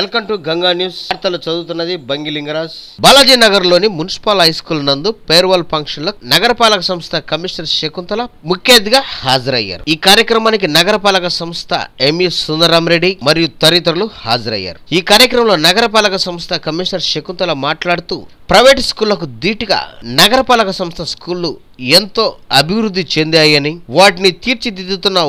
Welcome to Ganga news. వార్తలు చదువుతున్నది బంగి లింగరాజ్. బాలాజీ నగర్ లోని మున్సిపల్ హై స్కూల్ నందు ఫేర్వెల్ ఫంక్షన్ లో నగరపాలక సంస్థ కమిషనర్ శకుంతల ముఖ్య అతిథిగా హాజరయ్యారు. ఈ కార్యక్రమానికి నగరపాలక సంస్థ ఎంఈ సుందరంరెడ్డి మరియు తదితరులు హాజరయ్యారు. ఈ కార్యక్రమంలో నగరపాలక సంస్థ కమిషనర్ శకుంతల మాట్లాడుతూ ప్రైవేట్ స్కూళ్లకు ధీటుగా నగరపాలక సంస్థ స్కూళ్లు ఎంతో అభివృద్ధి చెందాయని, వాటిని తీర్చిదిద్దుతున్న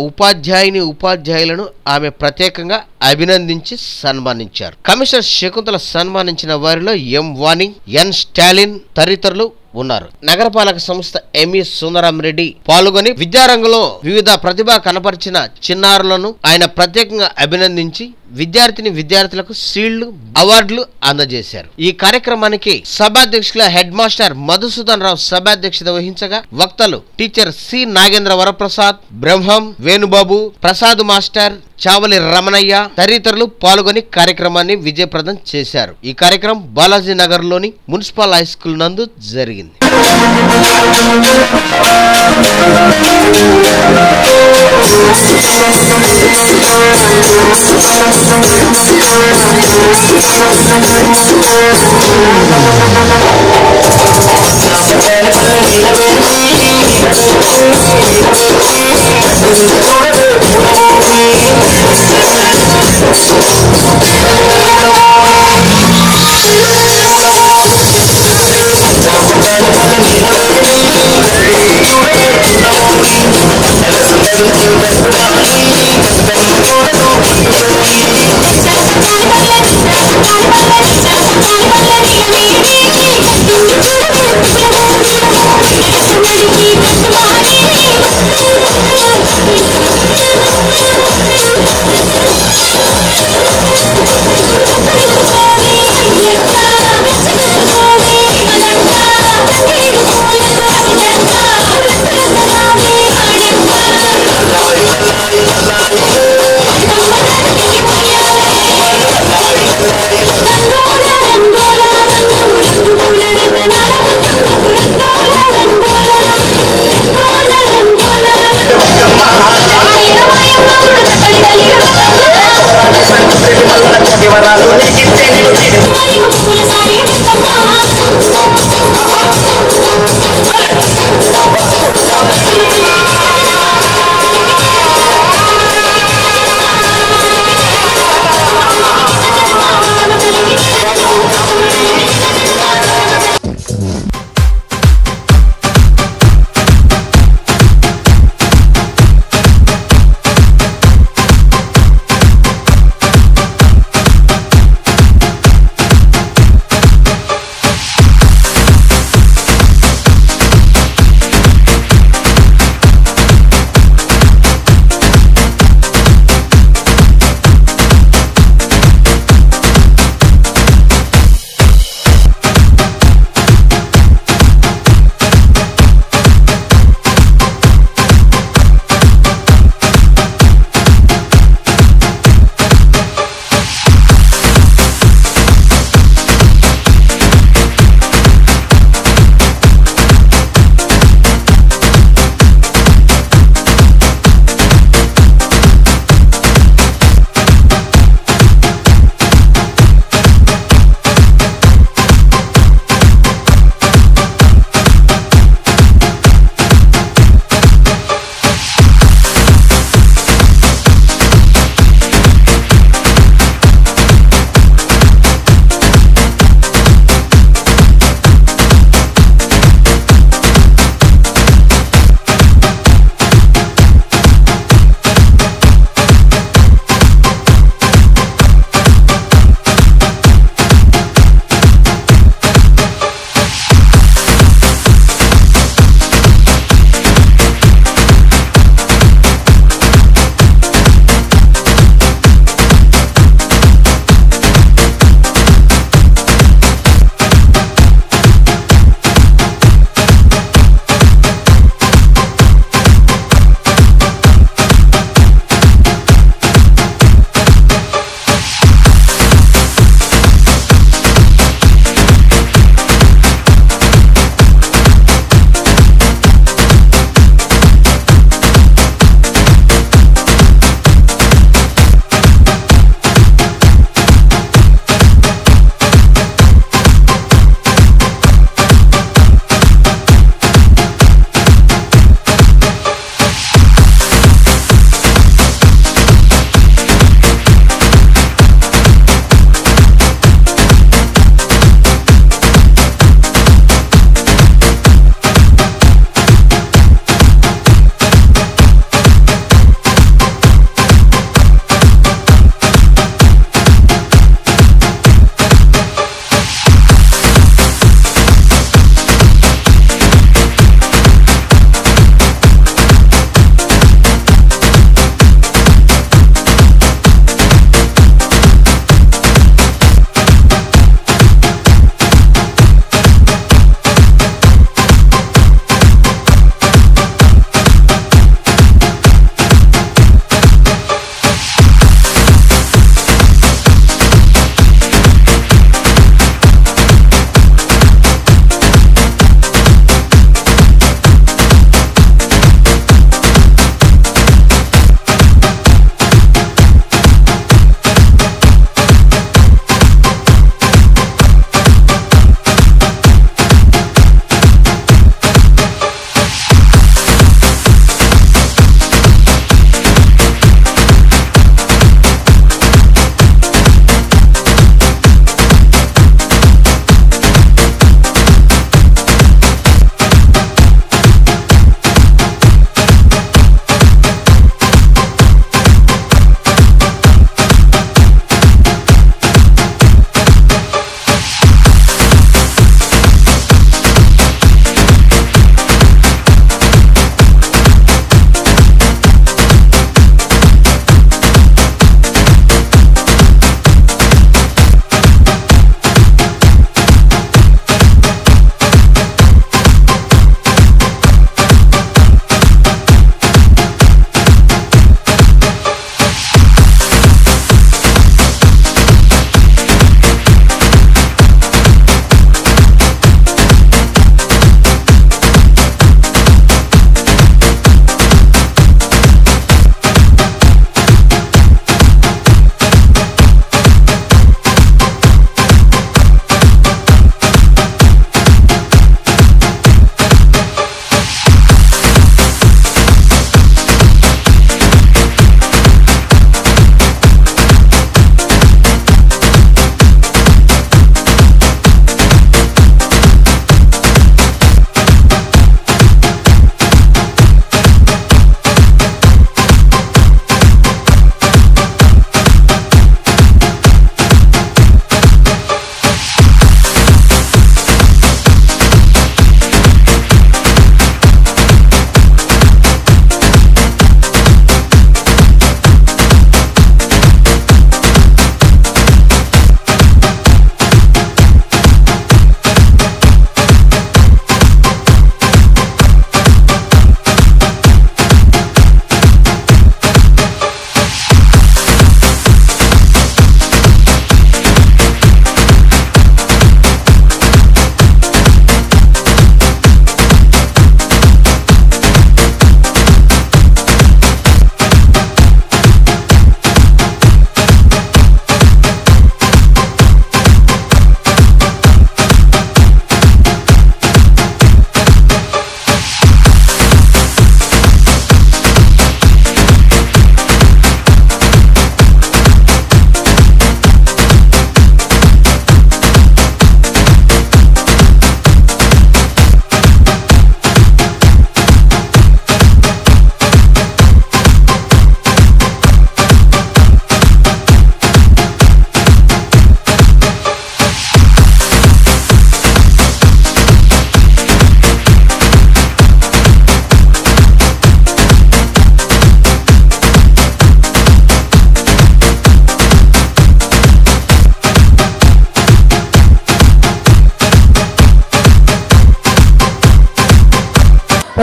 ఉపాధ్యాయులను ఆమె ప్రత్యేకంగా అభినందించి సన్మానించారు. కమిషనర్ శకుంతల సన్మానించిన వారిలో ఎం వాణి, ఎన్ స్టాలిన్ తదితరులు ఉన్నారు. నగరపాలక సంస్థ ఎంఈ సుందరంరెడ్డి పాల్గొని విద్యారంగంలో వివిధ ప్రతిభ కనపరిచిన చిన్నారులను ఆయన ప్రత్యేకంగా అభినందించి విద్యార్థులకు షీల్డ్ అవార్డులు అందజేశారు. ఈ కార్యక్రమానికి సభాధ్యక్షుల హెడ్ మాస్టర్ మధుసూదన్ రావు సభాధ్యక్షత వహించగా వక్తలు టీచర్ సి నాగేంద్ర వరప్రసాద్, బ్రహ్మం వేణుబాబు, ప్రసాద్ మాస్టర్, చావలి రమణయ్య తదితరులు పాల్గొని కార్యక్రమాన్ని విజయప్రదం చేశారు. ఈ కార్యక్రమం బాలాజీ నగర్ లోని మున్సిపల్ హై స్కూల్ నందు జరిగింది.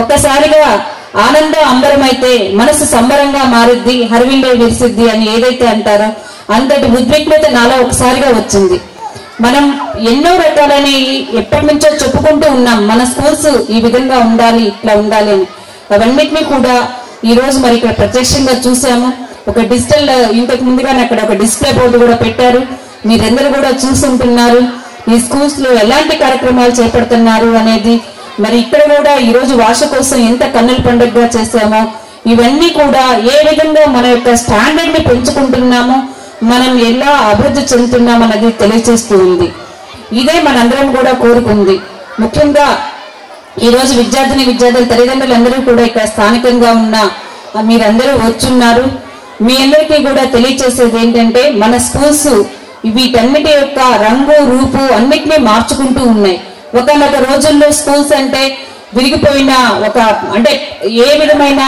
ఒక్కసారిగా ఆనంద అంబరమైతే మనసు సంబరంగా మారుద్ది, హరివిల్లే విరిసిద్ది అని ఏదైతే అంటారో అంతటి ఉద్విగ్నత నాలో ఒకసారిగా వచ్చింది. మనం ఎన్నో రకాలని ఎప్పటి నుంచో చెప్పుకుంటూ ఉన్నాం, మన స్కూల్స్ ఈ విధంగా ఉండాలి, ఇట్లా ఉండాలి అని. అవన్నిటినీ కూడా ఈ రోజు మరి ఇక్కడ ప్రత్యక్షంగా చూసాము. ఒక డిజిటల్ ఇంతకు ముందుగానే అక్కడ ఒక డిస్ప్లే బోర్డు కూడా పెట్టారు, మీరందరూ కూడా చూసుంటున్నారు ఈ స్కూల్స్ లో ఎలాంటి కార్యక్రమాలు చేపడుతున్నారు అనేది. మరి ఇక్కడ కూడా ఈ రోజు భాష కోసం ఎంత కన్నుల పండుగగా చేసామో, ఇవన్నీ కూడా ఏ విధంగా మన యొక్క స్టాండర్డ్ ని పెంచుకుంటున్నామో, మనం ఎలా అభివృద్ధి చెందుతున్నాం అన్నది తెలియజేస్తూ ఉంది. ఇదే మనందరం కూడా కోరుకుంది. ముఖ్యంగా ఈ రోజు విద్యార్థుల తల్లిదండ్రులందరూ కూడా ఇక్కడ స్థానికంగా ఉన్న మీరందరూ వచ్చున్నారు. మీ అందరికీ కూడా తెలియజేసేది ఏంటంటే, మన స్కూల్స్ వీటన్నిటి యొక్క రంగు రూపు అన్నిటినీ మార్చుకుంటూ ఉన్నాయి. ఒకనొక రోజుల్లో స్కూల్స్ అంటే విరిగిపోయిన అంటే ఏ విధమైన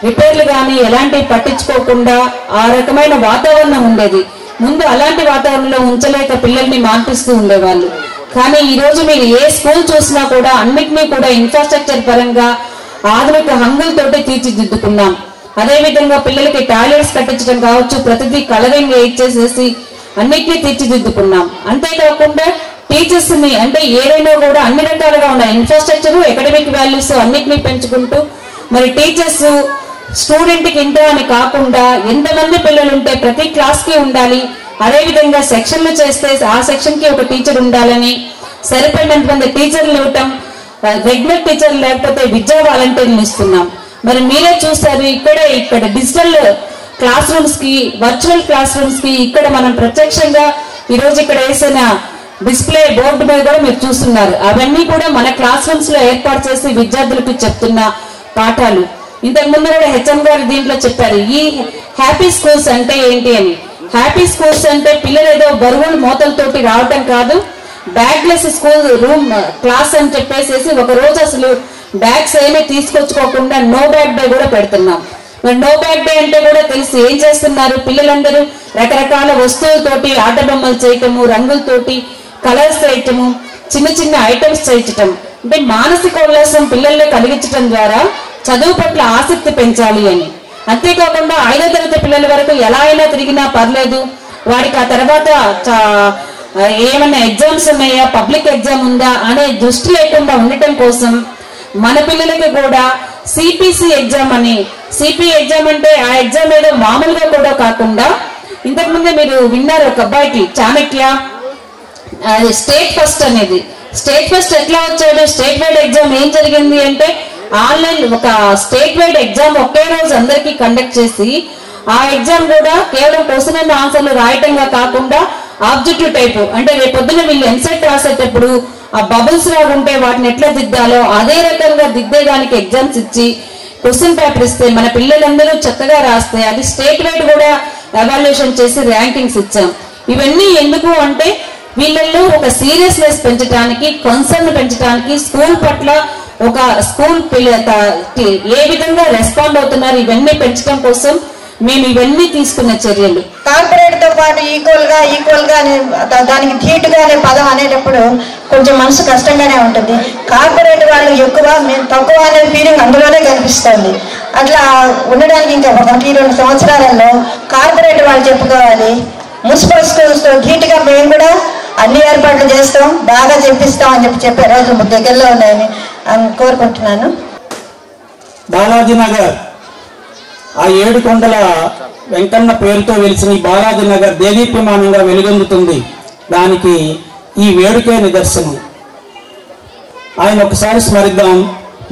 రిపేర్లు కానీ ఎలాంటివి పట్టించుకోకుండా ఆ రకమైన వాతావరణం ఉండేది. ముందు అలాంటి వాతావరణంలో ఉంచలేక పిల్లల్ని మార్పిస్తూ ఉండేవాళ్ళు. కానీ ఈ రోజు మీరు ఏ స్కూల్ చూసినా కూడా అన్నిటినీ కూడా ఇన్ఫ్రాస్ట్రక్చర్ పరంగా ఆధునిక హంగులతోటి తీర్చిదిద్దుకున్నాం. అదేవిధంగా పిల్లలకి టాయిలెట్స్ కట్టించడం కావచ్చు, ప్రతిదీ కలరింగ్ ఇచ్చేసేసి అన్నిటినీ తీర్చిదిద్దుకున్నాం. అంతేకాకుండా టీచర్స్ ని అంటే ఏదైనా కూడా అన్ని రకాలుగా ఉన్నాయి, ఇన్ఫ్రాస్ట్రక్చర్, అకాడమిక్ వాల్యూస్ అన్నిటినీ పెంచుకుంటూ మరి టీచర్స్ స్టూడెంట్ కి ఇంత అని కాకుండా ఎంతమంది పిల్లలు ఉంటే ప్రతి క్లాస్ కి ఉండాలి, అదేవిధంగా సెక్షన్లు చేస్తే ఆ సెక్షన్ కి ఒక టీచర్ ఉండాలని సరిపడినంత మంది టీచర్లు ఇవ్వటం, రెగ్యులర్ టీచర్ లేకపోతే విద్యా వాలంటీర్లు ఇస్తున్నాం. మరి మీరే చూస్తారు ఇక్కడ డిజిటల్ క్లాస్ రూమ్స్ కి, వర్చువల్ క్లాస్ రూమ్స్ కి ఇక్కడ మనం ప్రత్యక్షంగా ఈ రోజు ఇక్కడ వేసిన డిస్ప్లే బోర్డు మీద కూడా మీరు చూస్తున్నారు. అవన్నీ కూడా మన క్లాస్ రూమ్స్ లో ఏర్పాటు చేసి విద్యార్థులకు చెప్తున్న పాఠాలు. ఇంతకు ముందు కూడా హెచ్ఎం గారు దీంట్లో చెప్పారు ఈ హ్యాపీ స్కూల్స్ అంటే ఏంటి అని. హ్యాపీ స్కూల్స్ అంటే పిల్లలు ఏదో బరువులు మోతలతోటి రావటం కాదు, బ్యాగ్లెస్ స్కూల్ రూమ్ క్లాస్ అని చెప్పేసి ఒక రోజు అసలు బ్యాగ్స్ ఏమీ తీసుకొచ్చుకోకుండా నో బ్యాగ్ డే కూడా పెడుతున్నాం. మరి నో బ్యాగ్ డే అంటే కూడా తెలిసి ఏం చేస్తున్నారు, పిల్లలందరూ రకరకాల వస్తువులతోటి ఆట బొమ్మలు చేయటము, రంగులతోటి కలర్స్ చేయటము, చిన్న చిన్న ఐటమ్స్ చేయించటం, అంటే మానసిక ఉల్లాసం పిల్లల్లో కలిగించడం ద్వారా చదువు పట్ల ఆసక్తి పెంచాలి అని. అంతేకాకుండా 5వ తరగతి పిల్లల వరకు ఎలా అయినా తిరిగినా పర్లేదు, వాడికి ఆ తర్వాత ఏమైనా ఎగ్జామ్స్ ఉన్నాయా, పబ్లిక్ ఎగ్జామ్ ఉందా అనే దృష్టి లేకుండా ఉండటం కోసం మన పిల్లలకి కూడా సిపిసి ఎగ్జామ్ అని, సిపి ఎగ్జామ్ అంటే ఆ ఎగ్జామ్ ఏదో మామూలుగా కూడా కాకుండా, ఇంతకుముందే మీరు విన్నారు ఒక అబ్బాయికి చాణక్య స్టేట్ ఫస్ట్ అనేది. స్టేట్ ఫస్ట్ ఎట్లా వచ్చాడు, స్టేట్ వైడ్ ఎగ్జామ్ ఏం జరిగింది అంటే ఆన్లైన్ ఒక స్టేట్ వైడ్ ఎగ్జామ్ ఒకే రోజు అందరికీ కండక్ట్ చేసి ఆ ఎగ్జామ్ కూడా కేవలం క్వశ్చన్ అండ్ ఆన్సర్లు రాయటంగా కాకుండా ఆబ్జెక్టివ్ టైప్, అంటే రేపొద్దున వీళ్ళు ఎంసెట్ రాసేటప్పుడు ఆ బబుల్స్ లాగా ఉంటే వాటిని ఎట్లా దిద్దాలో అదే రకంగా దిద్దేదానికి ఎగ్జామ్స్ ఇచ్చి క్వశ్చన్ పేపర్ ఇస్తే మన పిల్లలందరూ చక్కగా రాస్తే అది స్టేట్ వైడ్ కూడా ఎవాల్యుయేషన్ చేసి ర్యాంకింగ్స్ ఇచ్చాం. ఇవన్నీ ఎందుకు అంటే వీళ్ళల్లో ఒక సీరియస్నెస్ పెంచడానికి, కన్సర్న్ పెంచడానికి, స్కూల్ పట్ల ఒక స్కూల్ ఏ విధంగా రెస్పాండ్ అవుతున్నారు ఇవన్నీ పెంచడం కోసం మేము ఇవన్నీ తీసుకున్న చర్యలు. కార్పొరేట్ తో పాటు ఈక్వల్ గా దానికి ధీటుగా అనే పదం అనేటప్పుడు కొంచెం మనసు కష్టంగానే ఉంటుంది. కార్పొరేట్ వాళ్ళు ఎక్కువ, మేము తక్కువ అనే ఫీలింగ్ అందులోనే కనిపిస్తుంది. అట్లా ఉండడానికి ఇంకా 1-2 సంవత్సరాలలో కార్పొరేట్ వాళ్ళు చెప్పుకోవాలి, మున్సిపల్ స్కూల్స్ తో ధీటుగా మేము కూడా అన్ని ఏర్పాట్లు చేస్తాం, బాగా చెప్పిస్తాం అని చెప్పే రోజులు దగ్గరలో ఉన్నాయని కోరుకుంటున్నాను. బాలాజీ నగర్ ఆ 7 కొండల వెంకన్న పేరుతో వెలిసిన ఈ బాలాజీ నగర్ దేదీప్యమానంగా వెలుగొందుతుంది. దానికి ఈ వేడుకే నిదర్శనం. ఆయన ఒకసారి స్మరిద్దాం.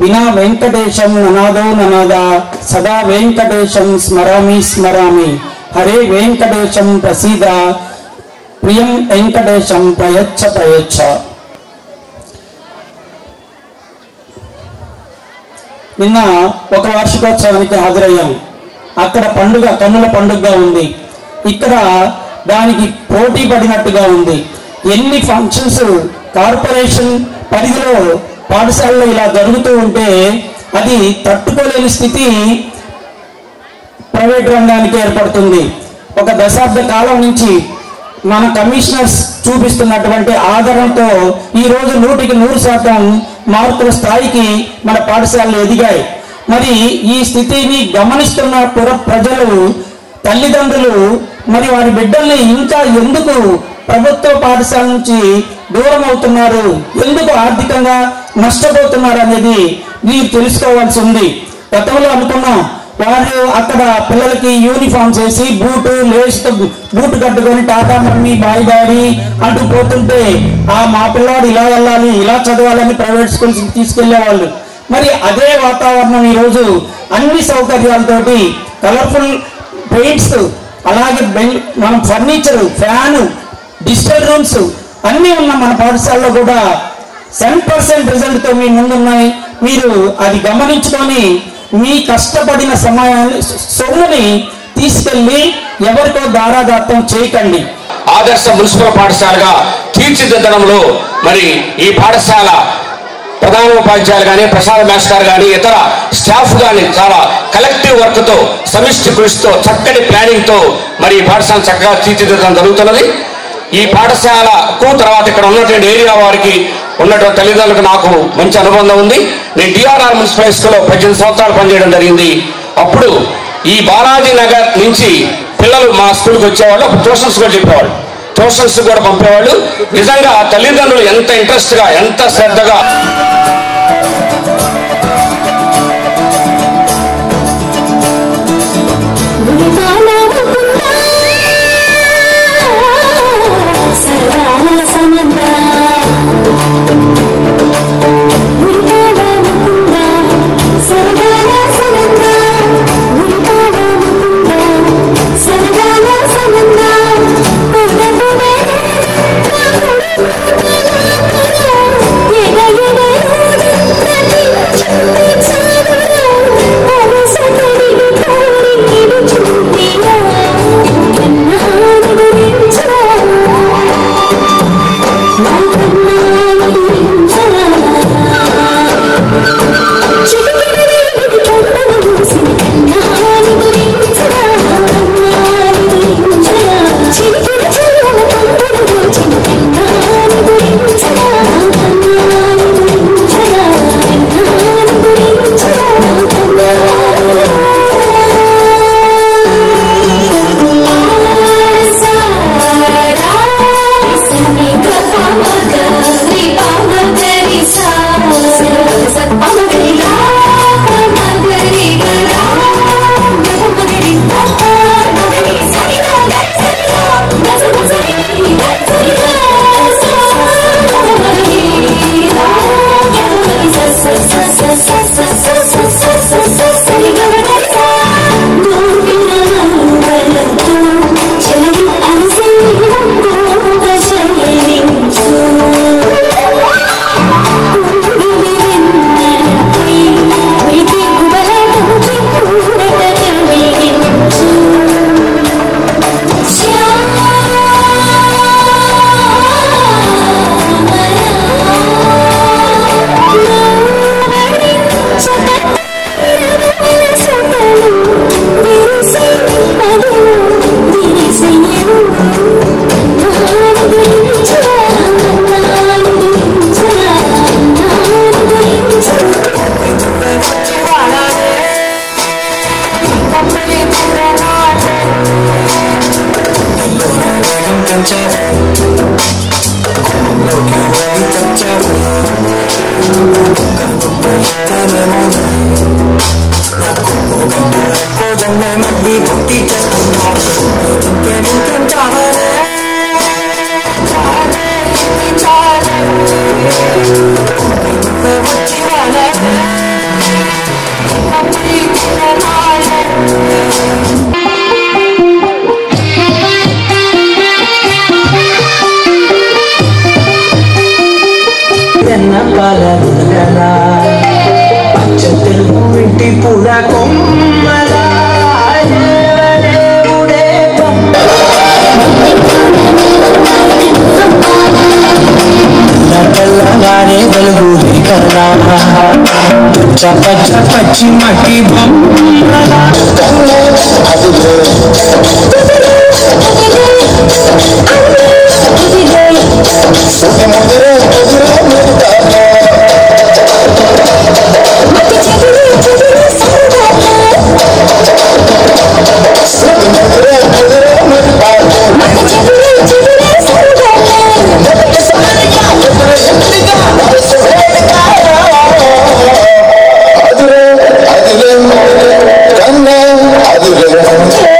వినా వెంకటేశం ననాదో ననాద సదా వెంకటేశం స్మరామి స్మరామి హరే వెంకటేశం ప్రసీద ప్రియం వెంకటేశం ప్రయచ్చ ప్రయచ్చ. నిన్న ఒక వార్షికోత్సవానికి హాజరయ్యాం. అక్కడ పండుగ కన్నుల పండుగగా ఉంది, ఇక్కడ దానికి పోటీ పడినట్టుగా ఉంది. ఎన్ని ఫంక్షన్స్ కార్పొరేషన్ పరిధిలో పాఠశాలలో ఇలా జరుగుతూ ఉంటే అది తట్టుకోలేని స్థితి ప్రైవేట్ రంగానికి ఏర్పడుతుంది. ఒక దశాబ్ద కాలం నుంచి మన కమిషనర్స్ చూపిస్తున్నటువంటి ఆదరణతో ఈరోజు 100% మార్కుల స్థాయికి మన పాఠశాలలు ఎదిగాయి. మరి ఈ స్థితిని గమనిస్తున్న ప్రజలు, తల్లిదండ్రులు మరి వారి బిడ్డల్ని ఇంకా ఎందుకు ప్రభుత్వ పాఠశాల నుంచి దూరం అవుతున్నారు, ఎందుకు ఆర్థికంగా నష్టపోతున్నారు అనేది మీరు తెలుసుకోవాల్సి ఉంది. గతంలో అనుకున్నాం, వారు అక్కడ పిల్లలకి యూనిఫామ్స్ వేసి బూటు కట్టుకొని టాటా మమ్మీ బాయ్ డాడీ అంటూ పోతుంటే మా పిల్లవాడు ఇలా వెళ్ళాలి, ఇలా చదవాలని ప్రైవేట్ స్కూల్స్ తీసుకెళ్లేవాళ్ళు. మరి అదే వాతావరణం ఈరోజు అన్ని సౌకర్యాలతోటి, కలర్ఫుల్ పెయింట్స్, అలాగే మనం ఫర్నిచర్, ఫ్యాను, డిజిటల్ రూమ్స్ అన్నీ ఉన్న మన పాఠశాలలో కూడా 100% రిజల్ట్తో మీ ముందున్నాయి. మీరు అది గమనించుకొని మీ కష్టపడిన సొమ్ముని తీసుకెళ్లి ఎవరికో దారాదత్తం చేయకండి. ఆదర్శ మున్సిపల్ పాఠశాలగా తీర్చిదిద్దడంలో మరి ఈ పాఠశాల ప్రధానోపాధ్యాయులు కానీ, ప్రసాద్ మాస్టర్ కానీ, ఇతర స్టాఫ్ కానీ చాలా కలెక్టివ్ వర్క్తో, సమిష్టి కృషితో, చక్కటి ప్లానింగ్తో మరి ఈ పాఠశాల చక్కగా తీర్చిదిద్దడం జరుగుతున్నది. ఈ పాఠశాలకు తర్వాత ఇక్కడ ఉన్నటువంటి ఏరియా వారికి ఉన్నటువంటి తల్లిదండ్రులకు నాకు మంచి అనుబంధం ఉంది. నేను డిఆర్ఆర్ మున్సిపల్ స్కూల్లో 18 సంవత్సరాలు పనిచేయడం జరిగింది. అప్పుడు ఈ బాలాజీ నగర్ నుంచి పిల్లలు మా స్కూల్కి వచ్చేవాళ్ళు, ట్యూషన్స్ కూడా చెప్పేవాళ్ళు, ట్యూషన్స్ కూడా పంపేవాళ్ళు. నిజంగా తల్లిదండ్రులు ఎంత ఇంట్రెస్ట్గా, ఎంత శ్రద్ధగా పచ్చి మట్టి బొమ్మ ధన్యవాదాలు.